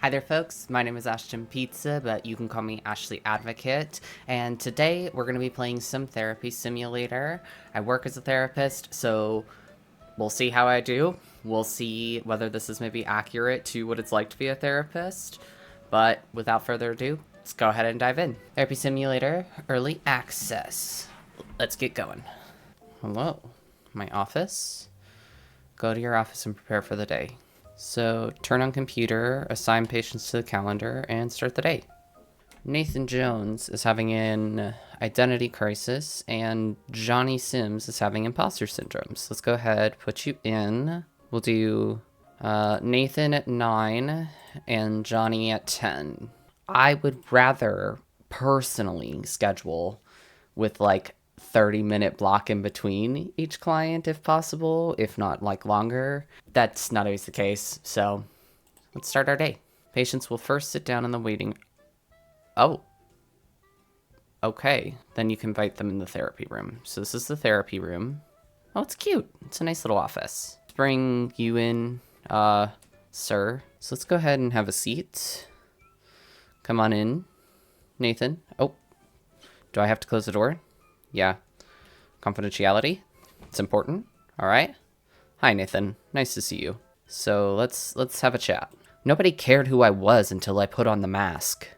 Hi there folks, my name is Ashton Pizza, but you can call me Ashley Advocate, and today we're going to be playing some therapy simulator. I work as a therapist, so we'll see how I do. We'll see whether this is maybe accurate to what it's like to be a therapist, but without further ado, let's go ahead and dive in. Therapy simulator, early access. Let's get going. Hello, my office. Go to your office and prepare for the day. So, turn on computer, assign patients to the calendar, and start the day. Nathan Jones is having an identity crisis, and Johnny Sims is having imposter syndrome. So let's go ahead, put you in. We'll do Nathan at 9 and Johnny at 10. I would rather personally schedule with like 30-minute block in between each client if possible, if not like longer. That's not always the case, so let's start our day. Patients will first sit down in the waiting... Oh. Okay, then you can invite them in the therapy room. So this is the therapy room. Oh, it's cute. It's a nice little office. Let's bring you in, sir. So let's go ahead and have a seat. Come on in, Nathan. Oh, do I have to close the door? Yeah. Confidentiality. It's important. All right. Hi, Nathan. Nice to see you. So let's have a chat. Nobody cared who I was until I put on the mask.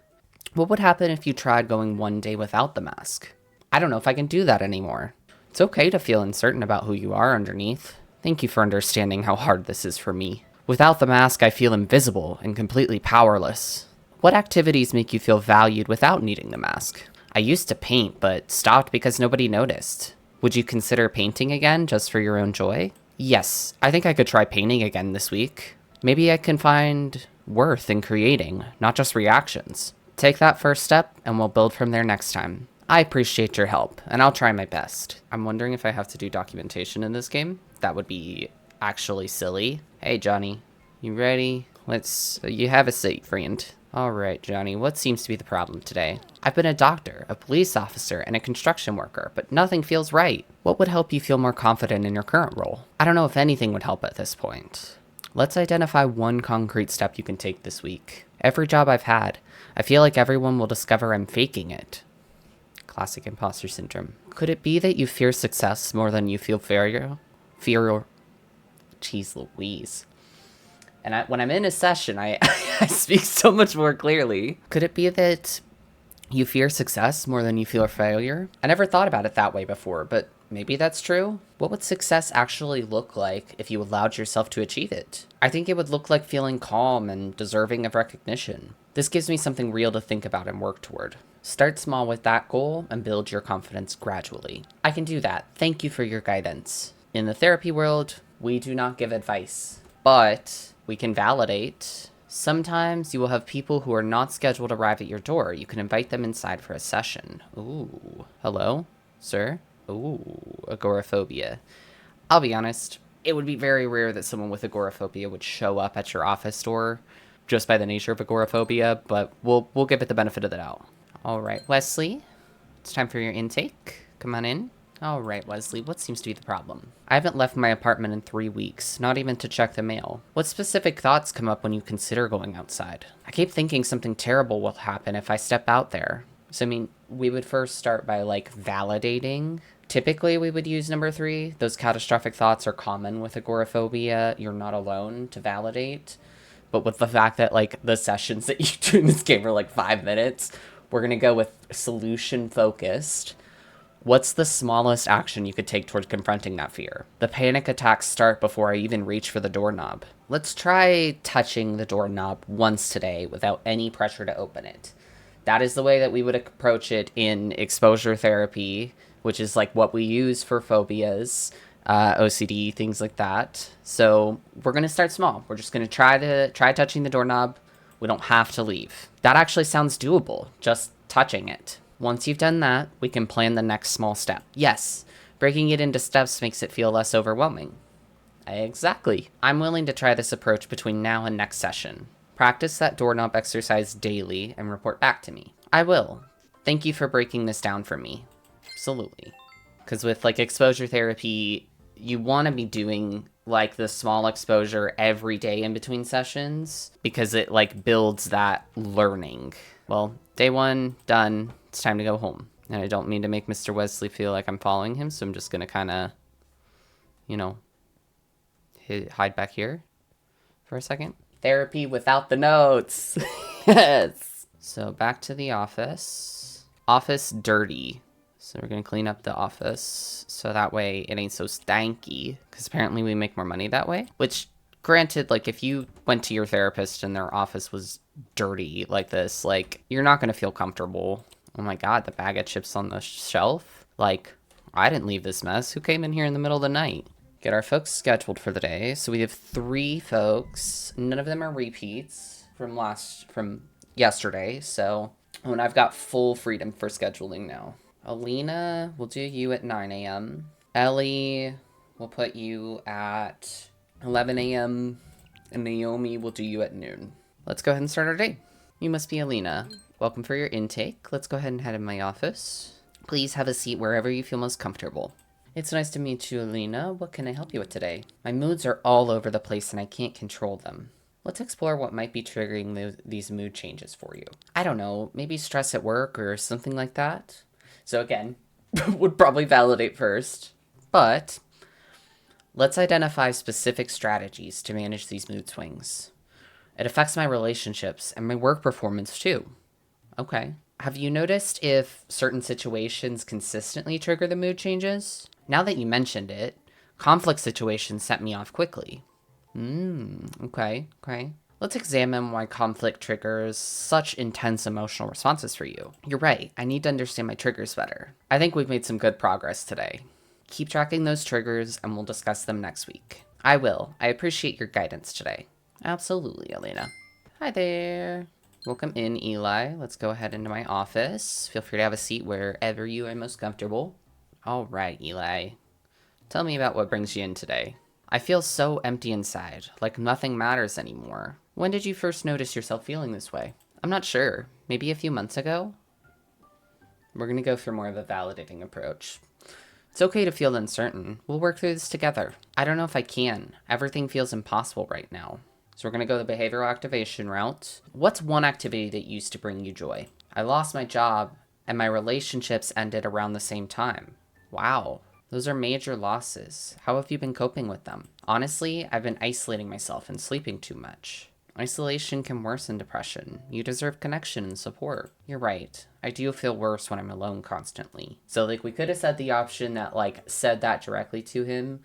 What would happen if you tried going one day without the mask? I don't know if I can do that anymore. It's okay to feel uncertain about who you are underneath. Thank you for understanding how hard this is for me. Without the mask, I feel invisible and completely powerless. What activities make you feel valued without needing the mask? I used to paint, but stopped because nobody noticed. Would you consider painting again, just for your own joy? Yes, I think I could try painting again this week. Maybe I can find worth in creating, not just reactions. Take that first step, and we'll build from there next time. I appreciate your help, and I'll try my best. I'm wondering if I have to do documentation in this game. That would be actually silly. Hey, Johnny. You ready? You have a seat, friend. Alright, Johnny, what seems to be the problem today? I've been a doctor, a police officer, and a construction worker, but nothing feels right. What would help you feel more confident in your current role? I don't know if anything would help at this point. Let's identify one concrete step you can take this week. Every job I've had, I feel like everyone will discover I'm faking it. Classic imposter syndrome. Could it be that you fear success more than you feel failure? Jeez Louise. And when I'm in a session, I speak so much more clearly. Could it be that you fear success more than you fear failure? I never thought about it that way before, but maybe that's true. What would success actually look like if you allowed yourself to achieve it? I think it would look like feeling calm and deserving of recognition. This gives me something real to think about and work toward. Start small with that goal and build your confidence gradually. I can do that. Thank you for your guidance. In the therapy world, we do not give advice, but we can validate. Sometimes you will have people who are not scheduled arrive at your door. You can invite them inside for a session. Ooh. Hello, sir? Ooh, agoraphobia. I'll be honest, it would be very rare that someone with agoraphobia would show up at your office door just by the nature of agoraphobia, but we'll give it the benefit of the doubt. All right, Wesley, it's time for your intake. Come on in. All right, Wesley, what seems to be the problem? I haven't left my apartment in 3 weeks, not even to check the mail. What specific thoughts come up when you consider going outside? I keep thinking something terrible will happen if I step out there. So, I mean, we would first start by, like, validating. Typically, we would use number 3. Those catastrophic thoughts are common with agoraphobia. You're not alone to validate. But with the fact that, like, the sessions that you do in this game are, like, 5 minutes, we're going to go with solution-focused. What's the smallest action you could take towards confronting that fear? The panic attacks start before I even reach for the doorknob. Let's try touching the doorknob once today without any pressure to open it. That is the way that we would approach it in exposure therapy, which is like what we use for phobias, OCD, things like that. So we're going to start small. We're just going to try touching the doorknob. We don't have to leave. That actually sounds doable, just touching it. Once you've done that, we can plan the next small step. Yes, breaking it into steps makes it feel less overwhelming. Exactly. I'm willing to try this approach between now and next session. Practice that doorknob exercise daily and report back to me. I will. Thank you for breaking this down for me. Absolutely. Because with like exposure therapy, you want to be doing like the small exposure every day in between sessions because it like builds that learning. Well, day 1 done. It's time to go home. And I don't mean to make Mr. Wesley feel like I'm following him, so I'm just gonna kind of, you know, hide back here for a second. Therapy without the notes. Yes. So back to the office. Office dirty. So we're gonna clean up the office so that way it ain't so stanky, because apparently we make more money that way. Which, granted, like if you went to your therapist and their office was dirty like this, like you're not gonna feel comfortable. Oh my god, the bag of chips on the shelf. Like, I didn't leave this mess. Who came in here in the middle of the night? Get our folks scheduled for the day. So we have 3 folks. None of them are repeats from yesterday. So, and I've got full freedom for scheduling now. Alina, we'll do you at 9 a.m. Ellie, we'll put you at 11 a.m. And Naomi, we'll do you at noon. Let's go ahead and start our day. You must be Alina. Welcome for your intake. Let's go ahead and head in my office. Please have a seat wherever you feel most comfortable. It's nice to meet you, Alina. What can I help you with today? My moods are all over the place and I can't control them. Let's explore what might be triggering these mood changes for you. I don't know, maybe stress at work or something like that. So again, would probably validate first, but let's identify specific strategies to manage these mood swings. It affects my relationships and my work performance too. Okay. Have you noticed if certain situations consistently trigger the mood changes? Now that you mentioned it, conflict situations set me off quickly. Okay. Let's examine why conflict triggers such intense emotional responses for you. You're right, I need to understand my triggers better. I think we've made some good progress today. Keep tracking those triggers and we'll discuss them next week. I will. I appreciate your guidance today. Absolutely, Elena. Hi there. Welcome in, Eli. Let's go ahead into my office. Feel free to have a seat wherever you are most comfortable. All right, Eli. Tell me about what brings you in today. I feel so empty inside, like nothing matters anymore. When did you first notice yourself feeling this way? I'm not sure. Maybe a few months ago? We're gonna go for more of a validating approach. It's okay to feel uncertain. We'll work through this together. I don't know if I can. Everything feels impossible right now. So we're gonna go the behavioral activation route. What's one activity that used to bring you joy? I lost my job and my relationships ended around the same time. Wow. Those are major losses. How have you been coping with them? Honestly, I've been isolating myself and sleeping too much. Isolation can worsen depression. You deserve connection and support. You're right. I do feel worse when I'm alone constantly. So, like, we could have said the option that, like, said that directly to him,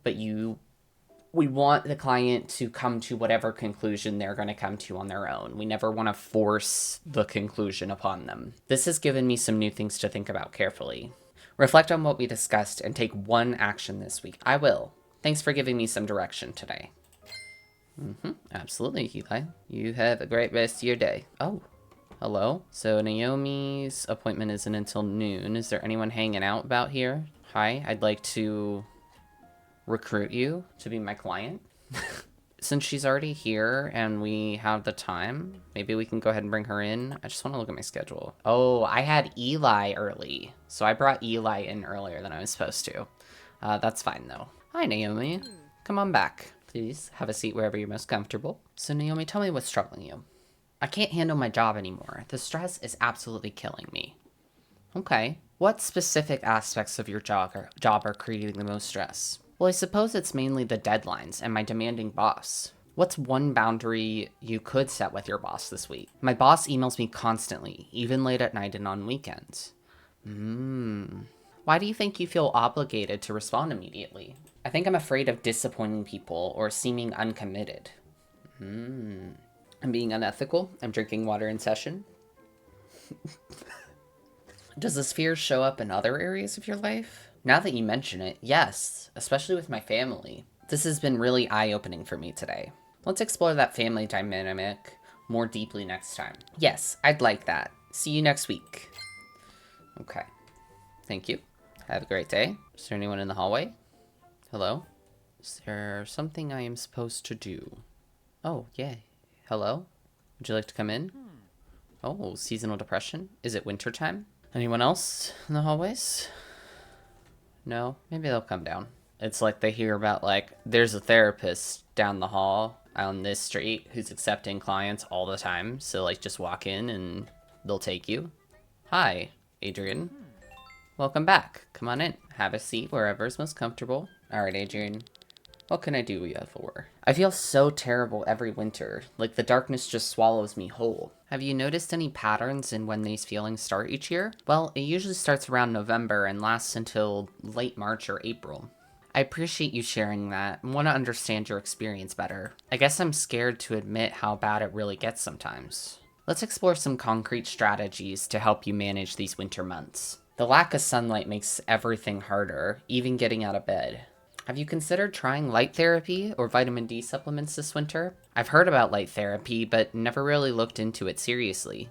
but we want the client to come to whatever conclusion they're going to come to on their own. We never want to force the conclusion upon them. This has given me some new things to think about carefully. Reflect on what we discussed and take one action this week. I will. Thanks for giving me some direction today. Absolutely, Eli. You have a great rest of your day. Oh, hello. So Naomi's appointment isn't until noon. Is there anyone hanging out about here? Hi, I'd like to recruit you to be my client. Since she's already here and we have the time, maybe we can go ahead and bring her in. I just want to look at my schedule. Oh, I had Eli early. So I brought Eli in earlier than I was supposed to. That's fine though. Hi, Naomi. Come on back. Please have a seat wherever you're most comfortable. So Naomi, tell me what's troubling you. I can't handle my job anymore. The stress is absolutely killing me. Okay. What specific aspects of your job are creating the most stress? Well, I suppose it's mainly the deadlines and my demanding boss. What's one boundary you could set with your boss this week? My boss emails me constantly, even late at night and on weekends. Why do you think you feel obligated to respond immediately? I think I'm afraid of disappointing people or seeming uncommitted. I'm being unethical. I'm drinking water in session. Does this fear show up in other areas of your life? Now that you mention it, yes, especially with my family. This has been really eye-opening for me today. Let's explore that family dynamic more deeply next time. Yes, I'd like that. See you next week. Okay. Thank you. Have a great day. Is there anyone in the hallway? Hello? Is there something I am supposed to do? Oh, yeah. Hello? Would you like to come in? Oh, seasonal depression? Is it wintertime? Anyone else in the hallways? No? Maybe they'll come down. It's like they hear about, like, there's a therapist down the hall on this street who's accepting clients all the time. So, like, just walk in and they'll take you. Hi, Adrian. Welcome back. Come on in. Have a seat wherever's most comfortable. All right, Adrian. What can I do you for? I feel so terrible every winter. Like the darkness just swallows me whole. Have you noticed any patterns in when these feelings start each year? Well, it usually starts around November and lasts until late March or April. I appreciate you sharing that and want to understand your experience better. I guess I'm scared to admit how bad it really gets sometimes. Let's explore some concrete strategies to help you manage these winter months. The lack of sunlight makes everything harder, even getting out of bed. Have you considered trying light therapy or vitamin D supplements this winter? I've heard about light therapy, but never really looked into it seriously.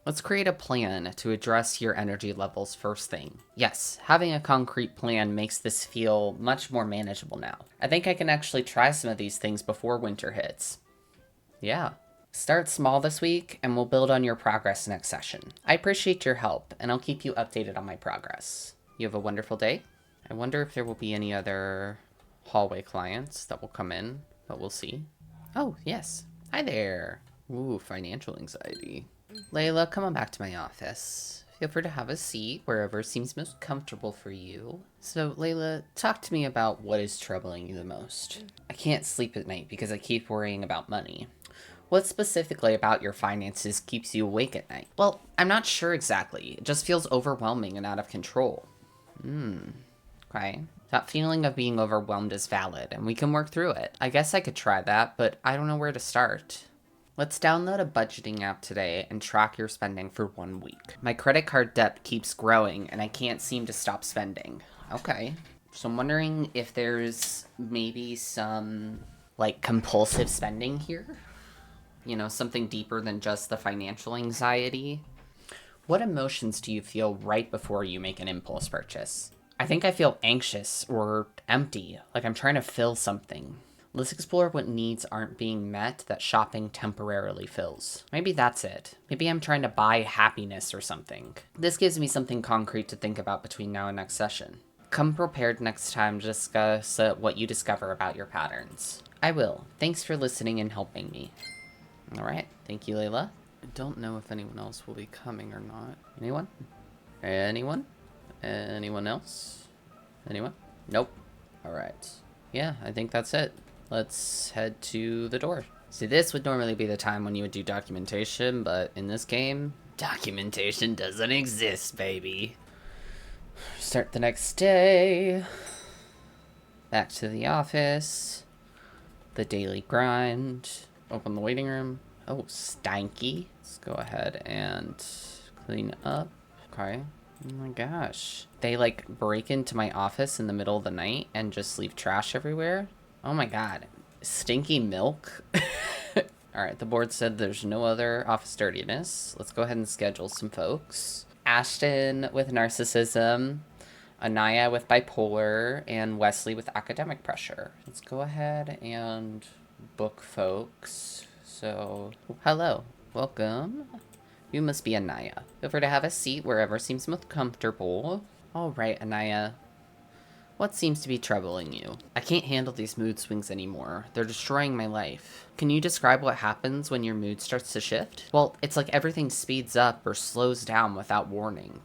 Let's create a plan to address your energy levels first thing. Yes, having a concrete plan makes this feel much more manageable now. I think I can actually try some of these things before winter hits. Yeah. Start small this week, and we'll build on your progress next session. I appreciate your help, and I'll keep you updated on my progress. You have a wonderful day. I wonder if there will be any other hallway clients that will come in, but we'll see. Oh, yes. Hi there. Ooh, financial anxiety. Layla, come on back to my office. Feel free to have a seat wherever seems most comfortable for you. So, Layla, talk to me about what is troubling you the most. I can't sleep at night because I keep worrying about money. What specifically about your finances keeps you awake at night? Well, I'm not sure exactly. It just feels overwhelming and out of control. Okay. That feeling of being overwhelmed is valid, and we can work through it. I guess I could try that, but I don't know where to start. Let's download a budgeting app today and track your spending for 1 week. My credit card debt keeps growing, and I can't seem to stop spending. Okay. So I'm wondering if there's maybe some, like, compulsive spending here? You know, something deeper than just the financial anxiety. What emotions do you feel right before you make an impulse purchase? I think I feel anxious or empty, like I'm trying to fill something. Let's explore what needs aren't being met that shopping temporarily fills. Maybe that's it. Maybe I'm trying to buy happiness or something. This gives me something concrete to think about between now and next session. Come prepared next time to discuss what you discover about your patterns. I will. Thanks for listening and helping me. Alright, thank you, Layla. I don't know if anyone else will be coming or not. Anyone? Anyone? Anyone else? Anyone? Nope. Alright. Yeah, I think that's it. Let's head to the door. See, this would normally be the time when you would do documentation, but in this game, documentation doesn't exist, baby. Start the next day. Back to the office. The daily grind. Open the waiting room. Oh, stanky. Let's go ahead and clean up. Okay. Oh my gosh. They, like, break into my office in the middle of the night and just leave trash everywhere? Oh my god. Stinky milk? Alright, the board said there's no other office dirtiness. Let's go ahead and schedule some folks. Ashton with narcissism, Anaya with bipolar, and Wesley with academic pressure. Let's go ahead and book folks. So, hello. Welcome. You must be Anaya. Feel free to have a seat wherever seems most comfortable. Alright, Anaya. What seems to be troubling you? I can't handle these mood swings anymore. They're destroying my life. Can you describe what happens when your mood starts to shift? Well, it's like everything speeds up or slows down without warning.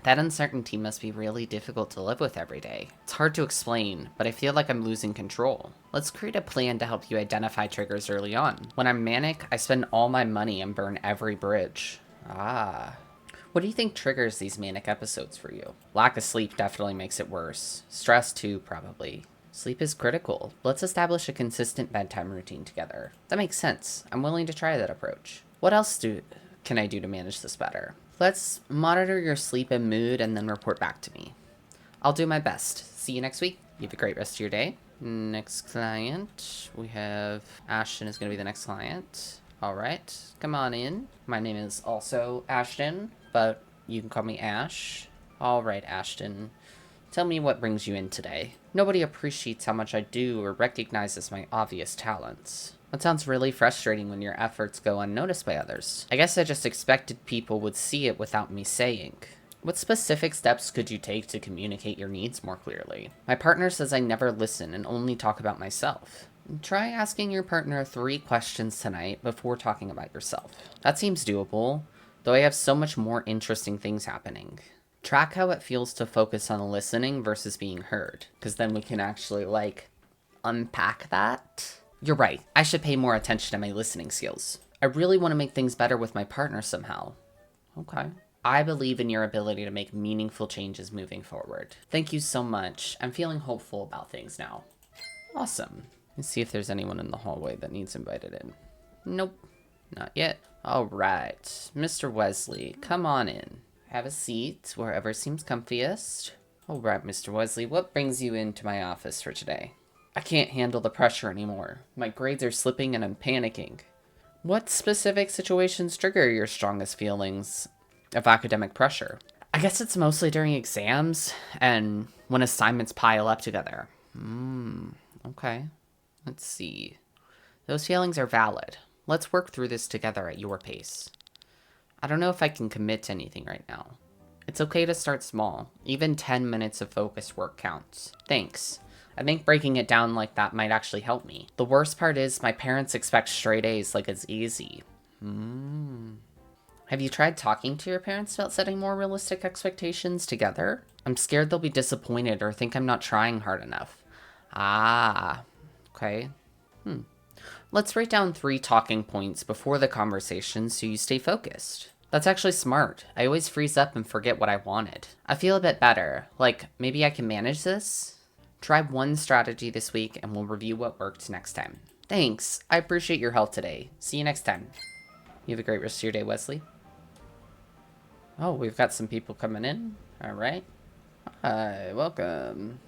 That uncertainty must be really difficult to live with every day. It's hard to explain, but I feel like I'm losing control. Let's create a plan to help you identify triggers early on. When I'm manic, I spend all my money and burn every bridge. Ah. What do you think triggers these manic episodes for you? Lack of sleep definitely makes it worse. Stress too, probably. Sleep is critical. Let's establish a consistent bedtime routine together. That makes sense. I'm willing to try that approach. What else can I do to manage this better? Let's monitor your sleep and mood and then report back to me. I'll do my best. See you next week. You have a great rest of your day. Next client. We have Ashton is going to be the next client. All right. Come on in. My name is also Ashton, but you can call me Ash. All right, Ashton. Tell me what brings you in today. Nobody appreciates how much I do or recognizes my obvious talents. That sounds really frustrating when your efforts go unnoticed by others. I guess I just expected people would see it without me saying. What specific steps could you take to communicate your needs more clearly? My partner says I never listen and only talk about myself. Try asking your partner 3 questions tonight before talking about yourself. That seems doable, though I have so much more interesting things happening. Track how it feels to focus on listening versus being heard, because then we can actually, unpack that. You're right, I should pay more attention to my listening skills. I really want to make things better with my partner somehow. Okay. I believe in your ability to make meaningful changes moving forward. Thank you so much. I'm feeling hopeful about things now. Awesome. Let's see if there's anyone in the hallway that needs invited in. Nope, not yet. All right, Mr. Wesley, come on in. Have a seat wherever seems comfiest. All right, Mr. Wesley, what brings you into my office for today? I can't handle the pressure anymore. My grades are slipping and I'm panicking. What specific situations trigger your strongest feelings of academic pressure? I guess it's mostly during exams and when assignments pile up together. Okay. Let's see. Those feelings are valid. Let's work through this together at your pace. I don't know if I can commit to anything right now. It's okay to start small. Even 10 minutes of focused work counts. Thanks. I think breaking it down like that might actually help me. The worst part is my parents expect straight A's like it's easy. Have you tried talking to your parents about setting more realistic expectations together? I'm scared they'll be disappointed or think I'm not trying hard enough. Okay. Let's write down 3 talking points before the conversation so you stay focused. That's actually smart. I always freeze up and forget what I wanted. I feel a bit better. Like, maybe I can manage this? Try one strategy this week and we'll review what worked next time. Thanks. I appreciate your help today. See you next time. You have a great rest of your day, Wesley. Oh, we've got some people coming in. All right. Hi, welcome.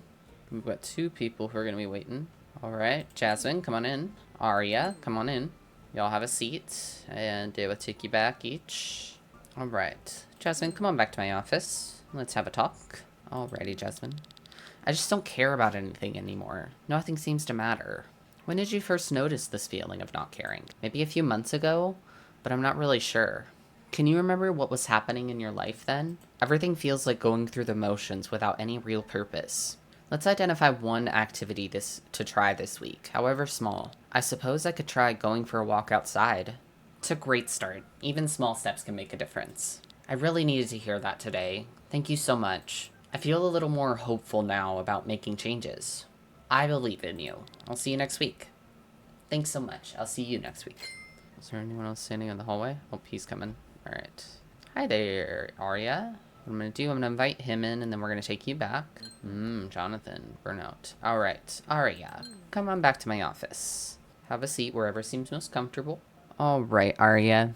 We've got 2 people who are going to be waiting. All right, Jasmine, come on in. Aria, come on in. Y'all have a seat, and it will take you back each. All right. Jasmine, come on back to my office. Let's have a talk. Alrighty, Jasmine. I just don't care about anything anymore. Nothing seems to matter. When did you first notice this feeling of not caring? Maybe a few months ago, but I'm not really sure. Can you remember what was happening in your life then? Everything feels like going through the motions without any real purpose. Let's identify one activity to try this week, however small. I suppose I could try going for a walk outside. It's a great start. Even small steps can make a difference. I really needed to hear that today. Thank you so much. I feel a little more hopeful now about making changes. I believe in you. I'll see you next week. Thanks so much. I'll see you next week. Is there anyone else standing in the hallway? Oh, he's coming. All right. Hi there, Arya. What I'm going to do, I'm going to invite him in, and then we're going to take you back. Jonathan, burnout. All right, Arya, come on back to my office. Have a seat wherever seems most comfortable. All right, Arya.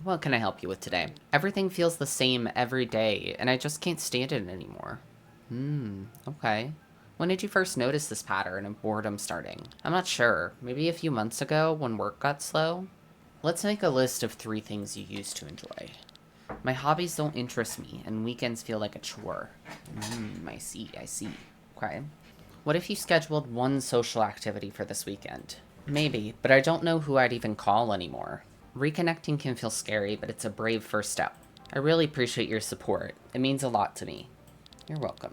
What can I help you with today? Everything feels the same every day, and I just can't stand it anymore. Okay. When did you first notice this pattern of boredom starting? I'm not sure. Maybe a few months ago when work got slow? Let's make a list of 3 things you used to enjoy. My hobbies don't interest me, and weekends feel like a chore. I see. Okay. What if you scheduled one social activity for this weekend? Maybe, but I don't know who I'd even call anymore. Reconnecting can feel scary, but it's a brave first step. I really appreciate your support. It means a lot to me. You're welcome.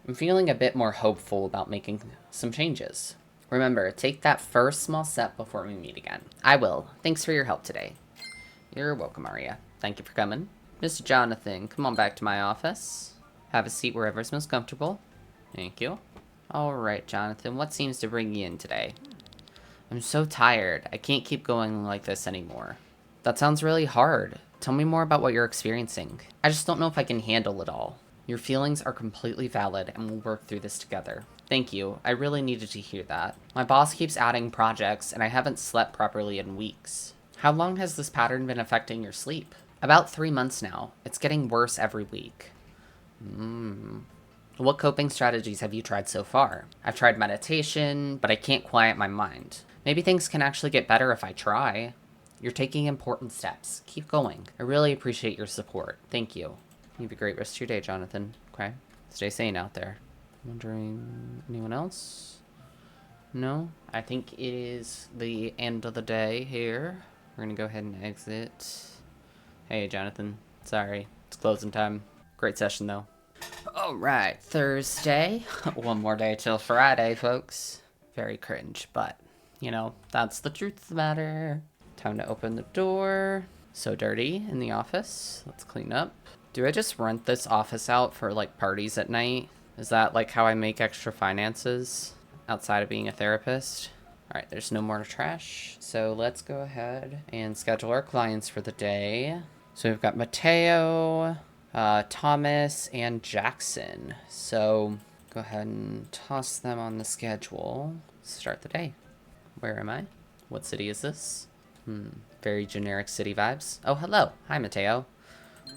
I'm feeling a bit more hopeful about making some changes. Remember, take that first small step before we meet again. I will. Thanks for your help today. You're welcome, Aria. Thank you for coming. Mr. Jonathan, come on back to my office. Have a seat wherever's most comfortable. Thank you. All right, Jonathan, what seems to bring you in today? I'm so tired. I can't keep going like this anymore. That sounds really hard. Tell me more about what you're experiencing. I just don't know if I can handle it all. Your feelings are completely valid, and we'll work through this together. Thank you. I really needed to hear that. My boss keeps adding projects, and I haven't slept properly in weeks. How long has this pattern been affecting your sleep? About 3 months now. It's getting worse every week. What coping strategies have you tried so far? I've tried meditation, but I can't quiet my mind. Maybe things can actually get better if I try. You're taking important steps. Keep going. I really appreciate your support. Thank you. You have a great rest of your day, Jonathan. Okay? Stay sane out there. Wondering, anyone else? No? I think it is the end of the day here. We're gonna go ahead and exit. Hey, Jonathan. Sorry. It's closing time. Great session, though. All right, Thursday. One more day till Friday, folks. Very cringe, but, you know, that's the truth of the matter. Time to open the door. So dirty in the office. Let's clean up. Do I just rent this office out for, like, parties at night? Is that, like, how I make extra finances outside of being a therapist? All right, there's no more trash. So let's go ahead and schedule our clients for the day. So we've got Mateo, Thomas, and Jackson. So go ahead and toss them on the schedule. Start the day. Where am I? What city is this? Very generic city vibes. Oh, hello. Hi, Mateo.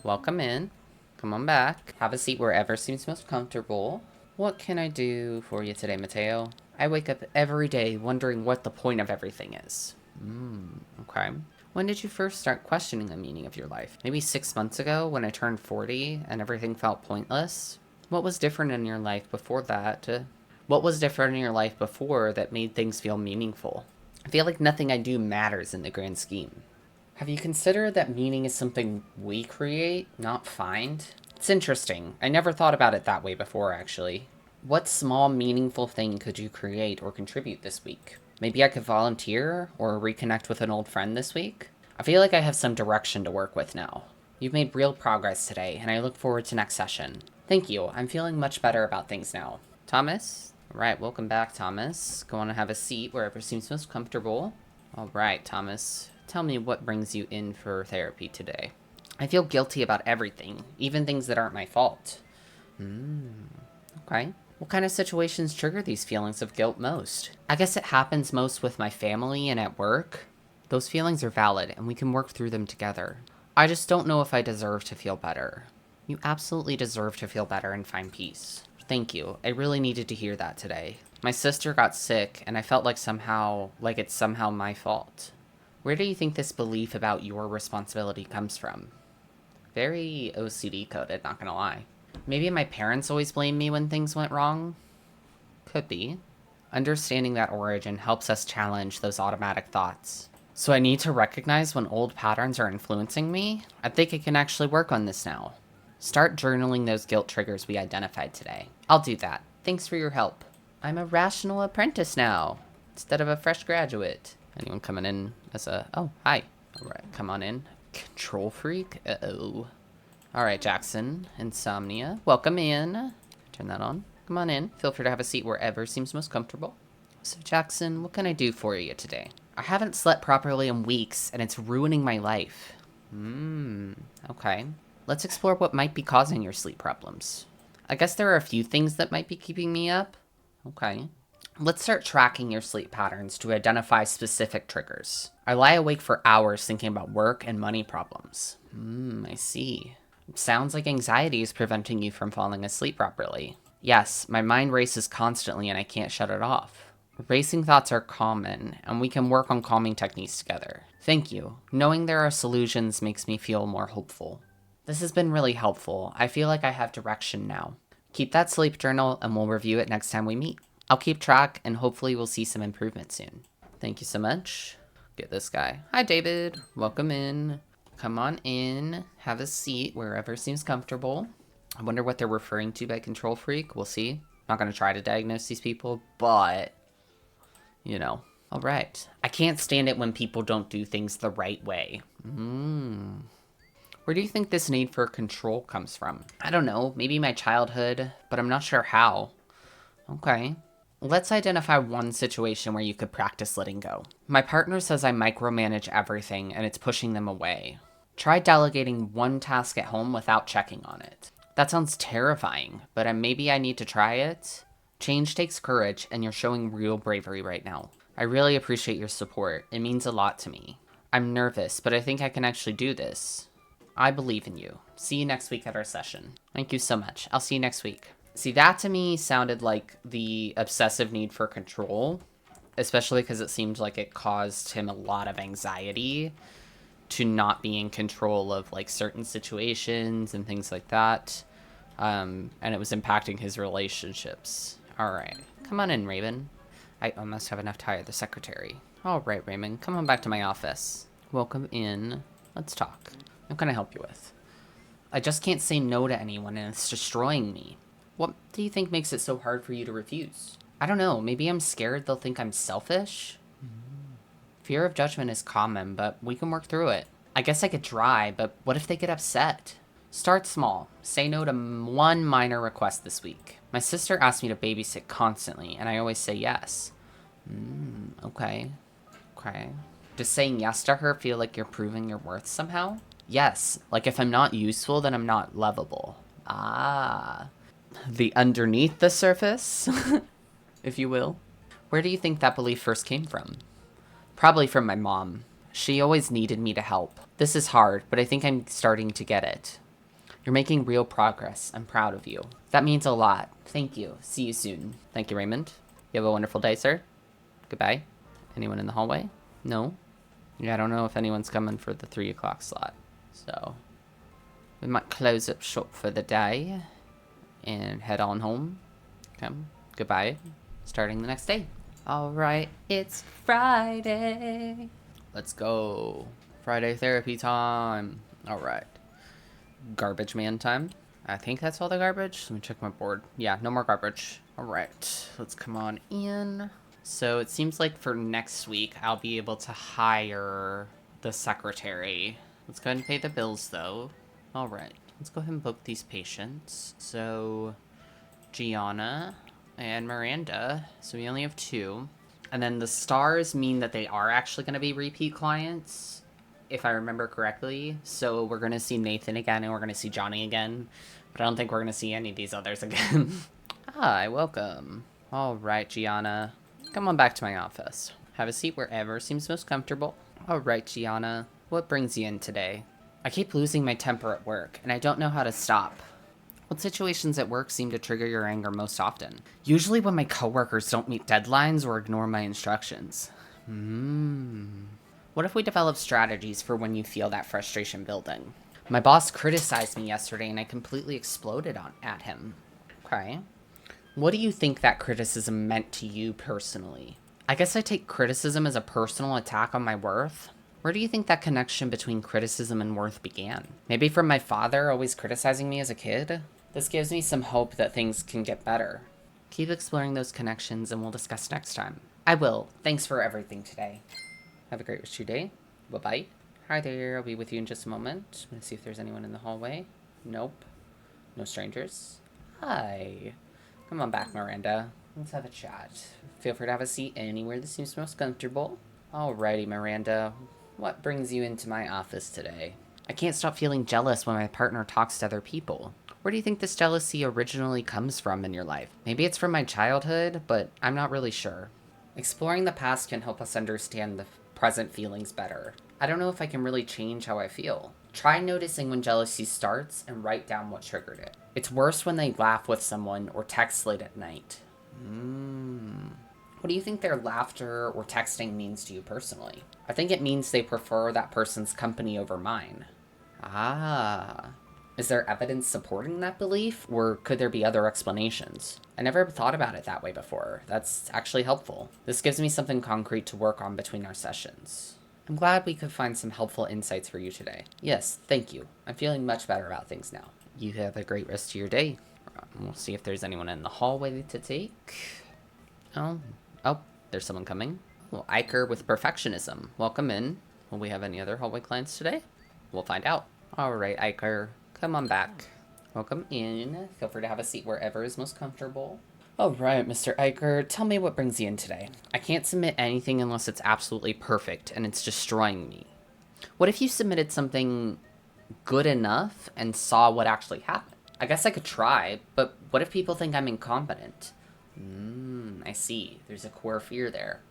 Welcome in. Come on back. Have a seat wherever seems most comfortable. What can I do for you today, Mateo? I wake up every day wondering what the point of everything is. Okay. When did you first start questioning the meaning of your life? Maybe 6 months ago when I turned 40 and everything felt pointless? What was different in your life before that? What was different in your life before that made things feel meaningful? I feel like nothing I do matters in the grand scheme. Have you considered that meaning is something we create, not find? It's interesting. I never thought about it that way before, actually. What small, meaningful thing could you create or contribute this week? Maybe I could volunteer or reconnect with an old friend this week? I feel like I have some direction to work with now. You've made real progress today, and I look forward to next session. Thank you. I'm feeling much better about things now. Thomas? All right, welcome back, Thomas. Go on and have a seat wherever seems most comfortable. All right, Thomas. Tell me what brings you in for therapy today. I feel guilty about everything, even things that aren't my fault. Okay. What kind of situations trigger these feelings of guilt most? I guess it happens most with my family and at work. Those feelings are valid, and we can work through them together. I just don't know if I deserve to feel better. You absolutely deserve to feel better and find peace. Thank you. I really needed to hear that today. My sister got sick, and I felt like it's somehow my fault. Where do you think this belief about your responsibility comes from? Very OCD coded, not gonna lie. Maybe my parents always blame me when things went wrong? Could be. Understanding that origin helps us challenge those automatic thoughts. So I need to recognize when old patterns are influencing me? I think I can actually work on this now. Start journaling those guilt triggers we identified today. I'll do that. Thanks for your help. I'm a rational apprentice now, instead of a fresh graduate. Anyone coming in as a... Oh, hi. All right, come on in. Control freak? Uh-oh. All right, Jackson. Insomnia. Welcome in. Turn that on. Come on in. Feel free to have a seat wherever seems most comfortable. So, Jackson, what can I do for you today? I haven't slept properly in weeks, and it's ruining my life. Okay. Let's explore what might be causing your sleep problems. I guess there are a few things that might be keeping me up. Okay. Let's start tracking your sleep patterns to identify specific triggers. I lie awake for hours thinking about work and money problems. I see. Sounds like anxiety is preventing you from falling asleep properly. Yes, my mind races constantly and I can't shut it off. Racing thoughts are common, and we can work on calming techniques together. Thank you. Knowing there are solutions makes me feel more hopeful. This has been really helpful. I feel like I have direction now. Keep that sleep journal and we'll review it next time we meet. I'll keep track and hopefully we'll see some improvement soon. Thank you so much. Get this guy. Hi, David. Welcome in. Come on in. Have a seat wherever seems comfortable. I wonder what they're referring to by control freak. We'll see. I'm not going to try to diagnose these people, but, you know. All right. I can't stand it when people don't do things the right way. Where do you think this need for control comes from? I don't know. Maybe my childhood, but I'm not sure how. Okay. Let's identify one situation where you could practice letting go. My partner says I micromanage everything and it's pushing them away. Try delegating one task at home without checking on it. That sounds terrifying, but maybe I need to try it. Change takes courage, and you're showing real bravery right now. I really appreciate your support. It means a lot to me. I'm nervous, but I think I can actually do this. I believe in you. See you next week at our session. Thank you so much. I'll see you next week. See, that to me sounded like the obsessive need for control, especially because it seemed like it caused him a lot of anxiety to not be in control of like certain situations and things like that. And it was impacting his relationships. All right. Come on in, Raven. I must have enough to hire the secretary. All right, Raymond. Come on back to my office. Welcome in. Let's talk. What can I help you with? I just can't say no to anyone and it's destroying me. What do you think makes it so hard for you to refuse? I don't know, maybe I'm scared they'll think I'm selfish? Fear of judgment is common, but we can work through it. I guess I could try, but what if they get upset? Start small. Say no to one minor request this week. My sister asks me to babysit constantly, and I always say yes. Okay. Okay. Does saying yes to her feel like you're proving your worth somehow? Yes. Like if I'm not useful, then I'm not lovable. Ah. The underneath the surface, if you will. Where do you think that belief first came from? Probably from my mom. She always needed me to help. This is hard, but I think I'm starting to get it. You're making real progress. I'm proud of you. That means a lot. Thank you. See you soon. Thank you, Raymond. You have a wonderful day, sir. Goodbye. Anyone in the hallway? No? Yeah, I don't know if anyone's coming for the 3 o'clock slot. So, we might close up shop for the day and head on home. Okay. Goodbye. Starting the next day. Alright, it's Friday. Let's go. Friday therapy time. Alright. Garbage man time. I think that's all the garbage. Let me check my board. Yeah, no more garbage. Alright, let's come on in. So it seems like for next week, I'll be able to hire the secretary. Let's go ahead and pay the bills, though. Alright, let's go ahead and book these patients. So, Gianna and Miranda. So we only have 2. And then the stars mean that they are actually going to be repeat clients, if I remember correctly. So we're going to see Nathan again, and we're going to see Johnny again. But I don't think we're going to see any of these others again. Hi, welcome. Alright, Gianna. Come on back to my office. Have a seat wherever seems most comfortable. Alright, Gianna. What brings you in today? I keep losing my temper at work, and I don't know how to stop. What situations at work seem to trigger your anger most often? Usually when my coworkers don't meet deadlines or ignore my instructions. What if we develop strategies for when you feel that frustration building? My boss criticized me yesterday and I completely exploded at him. Okay. What do you think that criticism meant to you personally? I guess I take criticism as a personal attack on my worth. Where do you think that connection between criticism and worth began? Maybe from my father always criticizing me as a kid? This gives me some hope that things can get better. Keep exploring those connections and we'll discuss next time. I will. Thanks for everything today. Have a great rest of your day. Bye-bye. Hi there, I'll be with you in just a moment. I'm gonna see if there's anyone in the hallway. Nope. No strangers. Hi. Come on back, Miranda. Let's have a chat. Feel free to have a seat anywhere that seems most comfortable. Alrighty, Miranda. What brings you into my office today? I can't stop feeling jealous when my partner talks to other people. Where do you think this jealousy originally comes from in your life? Maybe it's from my childhood, but I'm not really sure. Exploring the past can help us understand the present feelings better. I don't know if I can really change how I feel. Try noticing when jealousy starts and write down what triggered it. It's worse when they laugh with someone or text late at night. What do you think their laughter or texting means to you personally? I think it means they prefer that person's company over mine. Ah. Is there evidence supporting that belief, or could there be other explanations? I never thought about it that way before. That's actually helpful. This gives me something concrete to work on between our sessions. I'm glad we could find some helpful insights for you today. Yes, thank you. I'm feeling much better about things now. You have a great rest of your day. We'll see if there's anyone in the hallway to take. Oh, there's someone coming. Oh, Iker with perfectionism. Welcome in. Will we have any other hallway clients today? We'll find out. Alright, Iker. Come on back. Welcome in. Feel free to have a seat wherever is most comfortable. Alright, Mr. Iker, tell me what brings you in today. I can't submit anything unless it's absolutely perfect, and it's destroying me. What if you submitted something good enough and saw what actually happened? I guess I could try, but what if people think I'm incompetent? I see. There's a core fear there.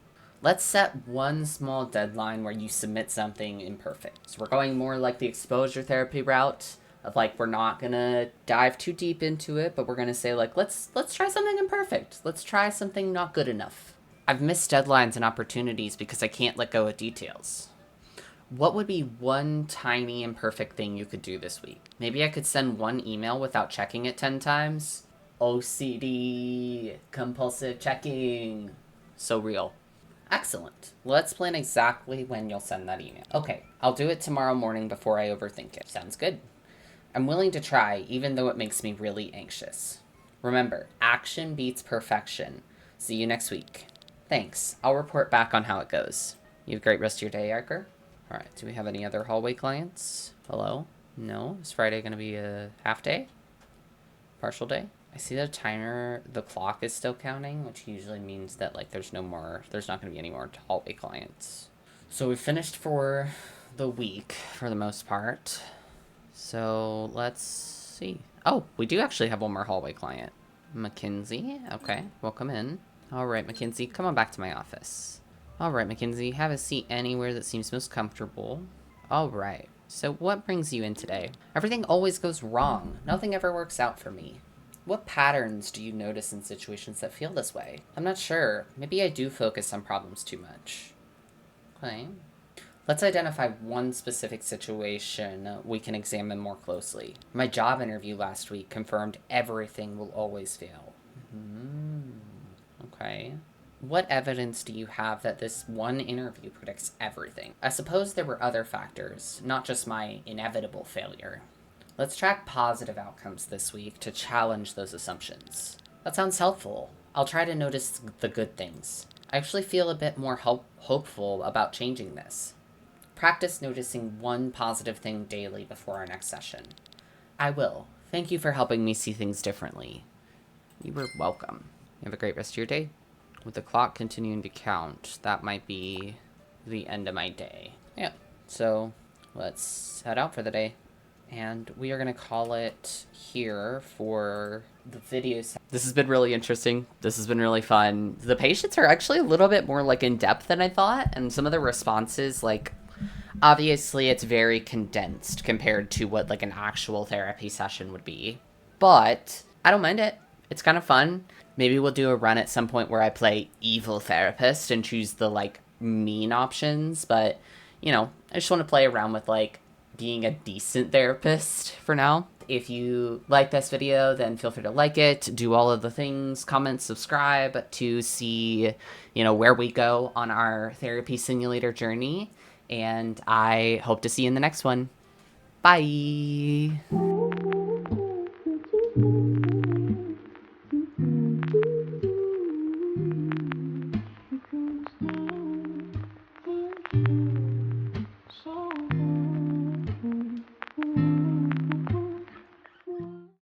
Let's set one small deadline where you submit something imperfect. So we're going more like the exposure therapy route of like, we're not gonna dive too deep into it, but we're gonna say like, let's try something imperfect. Let's try something not good enough. I've missed deadlines and opportunities because I can't let go of details. What would be one tiny imperfect thing you could do this week? Maybe I could send one email without checking it 10 times. OCD, compulsive checking. So real. Excellent. Let's plan exactly when you'll send that email. Okay, I'll do it tomorrow morning before I overthink it. Sounds good. I'm willing to try, even though it makes me really anxious. Remember, action beats perfection. See you next week. Thanks. I'll report back on how it goes. You have a great rest of your day, Edgar. All right, do we have any other hallway clients? Hello? No? Is Friday going to be a half day? Partial day? I see the timer, the clock is still counting, which usually means that, like, there's not going to be any more hallway clients. So we finished for the week, for the most part. So let's see. Oh, we do actually have one more hallway client. Mackenzie. Okay, welcome in. All right, Mackenzie, come on back to my office. All right, Mackenzie, have a seat anywhere that seems most comfortable. All right, so what brings you in today? Everything always goes wrong. Nothing ever works out for me. What patterns do you notice in situations that feel this way? I'm not sure. Maybe I do focus on problems too much. Okay. Let's identify one specific situation we can examine more closely. My job interview last week confirmed everything will always fail. Okay. What evidence do you have that this one interview predicts everything? I suppose there were other factors, not just my inevitable failure. Let's track positive outcomes this week to challenge those assumptions. That sounds helpful. I'll try to notice the good things. I actually feel a bit more hopeful about changing this. Practice noticing one positive thing daily before our next session. I will. Thank you for helping me see things differently. You were welcome. You have a great rest of your day. With the clock continuing to count, that might be the end of my day. Yeah, so let's head out for the day. And we are going to call it here for the video. This has been really interesting. This has been really fun. The patients are actually a little bit more, like, in-depth than I thought. And some of the responses, like, obviously it's very condensed compared to what, like, an actual therapy session would be. But I don't mind it. It's kind of fun. Maybe we'll do a run at some point where I play evil therapist and choose the, like, mean options. But, you know, I just want to play around with, like, being a decent therapist for now. If you like this video, then feel free to like it, do all of the things, comment, subscribe to see, you know, where we go on our therapy simulator journey. And I hope to see you in the next one. Bye.